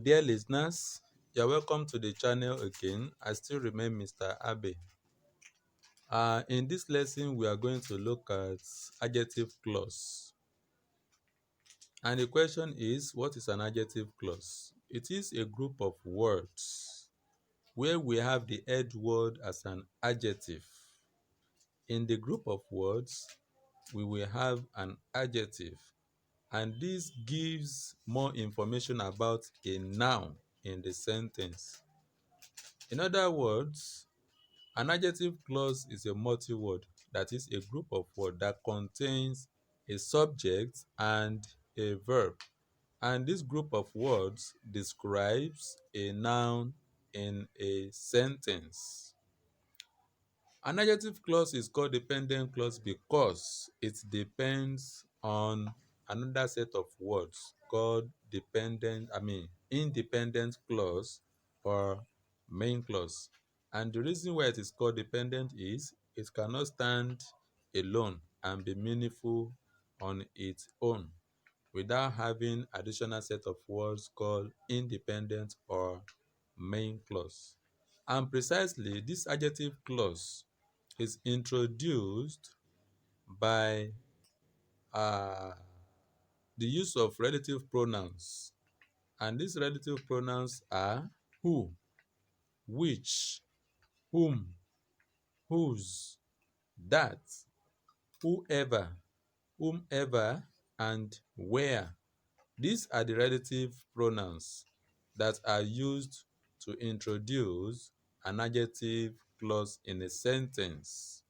dear listeners, you're welcome to the channel again. I still remain Mr. Abe. In this lesson, we are going to look at adjective clause. And the question is, what is an adjective clause? It is a group of words where we have the head word as an adjective. In the group of words, we will have an adjective, and this gives more information about a noun in the sentence. In other words, an adjective clause is a multi-word, that is a group of words that contains a subject and a verb. And this group of words describes a noun in a sentence. An adjective clause is called dependent clause because it depends on another set of words called independent clause or main clause. And the reason why it is called dependent is it cannot stand alone and be meaningful on its own without having additional set of words called independent or main clause. And precisely this adjective clause is introduced by the use of relative pronouns. And these relative pronouns are who, which, whom, whose, that, whoever, whomever, and where. These are the relative pronouns that are used to introduce an adjective clause in a sentence.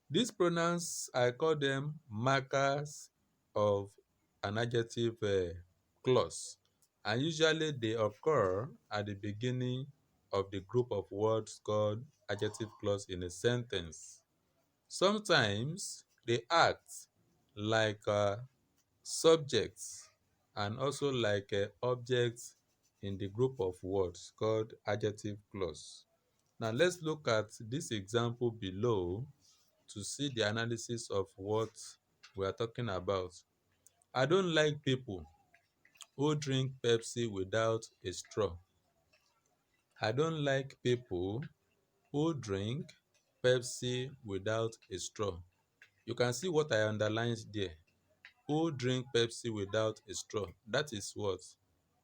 These pronouns, I call them markers of an adjective clause, and usually they occur at the beginning of the group of words called adjective clause in a sentence. Sometimes they act like subjects and also like objects in the group of words called adjective clause. Now let's look at this example below to see the analysis of what we are talking about. I don't like people who drink Pepsi without a straw. I don't like people who drink Pepsi without a straw. You can see what I underlined there. Who drink Pepsi without a straw? That is what?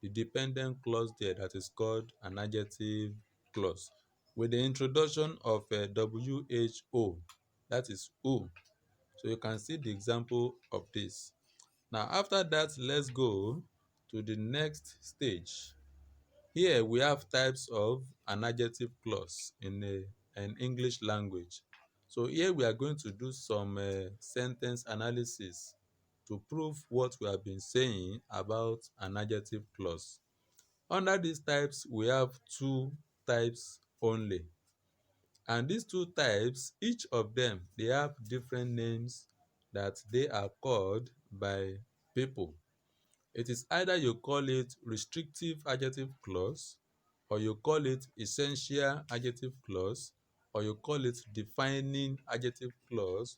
The dependent clause there that is called an adjective clause. With the introduction of WHO, that is who. So you can see the example of this. Now after that, let's go to the next stage. Here we have types of an adjective clause in an English language. So here we are going to do some sentence analysis to prove what we have been saying about an adjective clause. Under these types, we have two types only. And these two types, each of them, they have different names that they are called by people. It is either you call it restrictive adjective clause, or you call it essential adjective clause, or you call it defining adjective clause,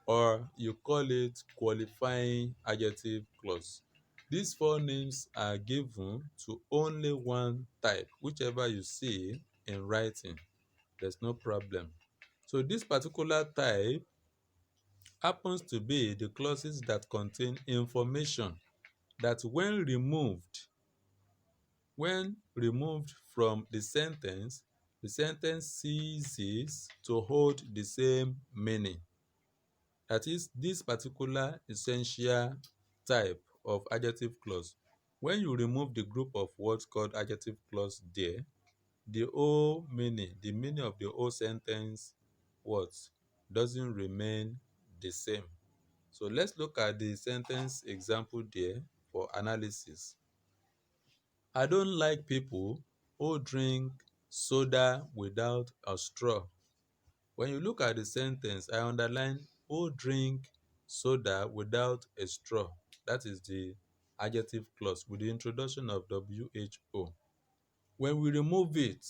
or you call it qualifying adjective clause. These four names are given to only one type, whichever you see in writing. There's no problem. So this particular type happens to be the clauses that contain information that when removed from the sentence ceases to hold the same meaning. That is, this particular essential type of adjective clause, when you remove the group of words called adjective clause there, the meaning of the whole sentence words doesn't remain the same. So let's look at the sentence example there for analysis. I don't like people who drink soda without a straw. When you look at the sentence, I underline who drink soda without a straw. That is the adjective clause with the introduction of WHO. When we remove it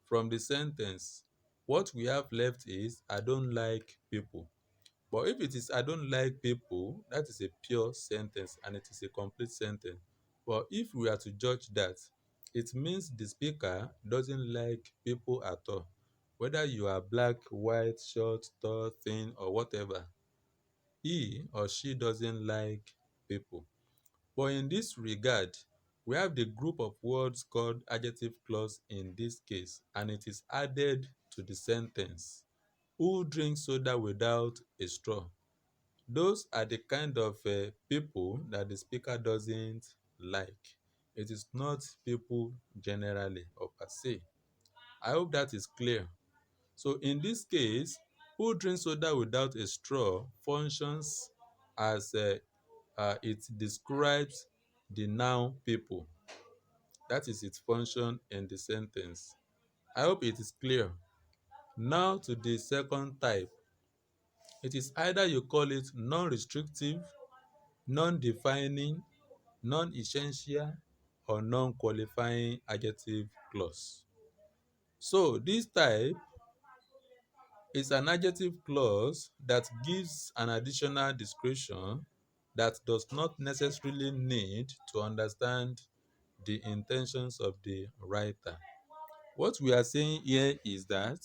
from the sentence, what we have left is I don't like people. But if it is I don't like people, that is a pure sentence and it is a complete sentence. But if we are to judge that, it means the speaker doesn't like people at all. Whether you are black, white, short, tall, thin, or whatever, he or she doesn't like people. But in this regard, we have the group of words called adjective clause in this case, and it is added to the sentence. Who drinks soda without a straw? Those are the kind of people that the speaker doesn't like. It is not people generally or per se. I hope that is clear. So in this case, who drinks soda without a straw functions as it describes the noun people. That is its function in the sentence. I hope it is clear. Now to the second type. It is either you call it non-restrictive, non-defining, non-essential, or non-qualifying adjective clause. So this type is an adjective clause that gives an additional description that does not necessarily need to understand the intentions of the writer. What we are saying here is that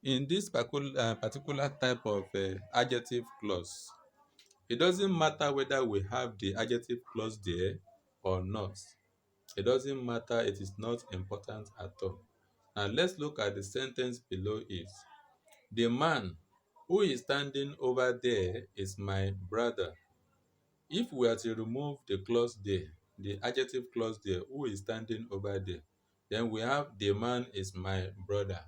in this particular type of adjective clause, it doesn't matter whether we have the adjective clause there or not. It doesn't matter, it is not important at all. Now let's look at the sentence below it. The man who is standing over there is my brother. If we are to remove the clause there, the adjective clause there, who is standing over there, then we have the man is my brother.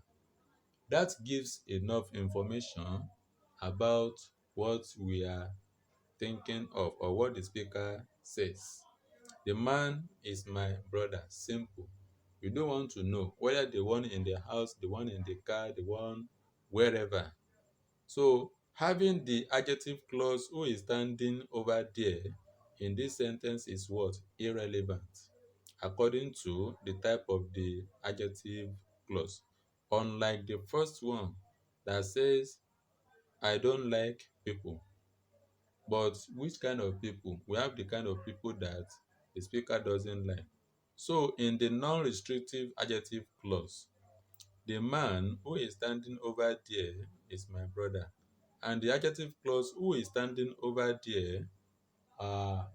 That gives enough information about what we are thinking of or what the speaker says. The man is my brother. Simple. We don't want to know whether the one in the house, the one in the car, the one wherever. So having the adjective clause who is standing over there in this sentence is what? Irrelevant, according to the type of the adjective clause. Unlike the first one that says, I don't like people. But which kind of people? We have the kind of people that the speaker doesn't like. So in the non-restrictive adjective clause, the man who is standing over there is my brother. And the adjective clause who is standing over there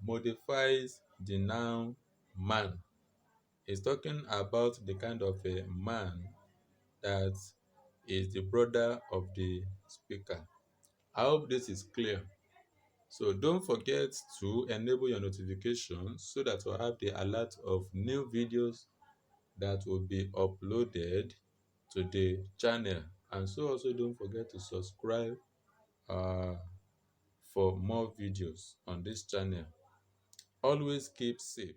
modifies the noun man. It's talking about the kind of a man that is the brother of the speaker. I hope this is clear. So don't forget to enable your notifications so that you'll have the alert of new videos that will be uploaded to the channel. And so also don't forget to subscribe uh, for more videos on this channel. Always keep safe.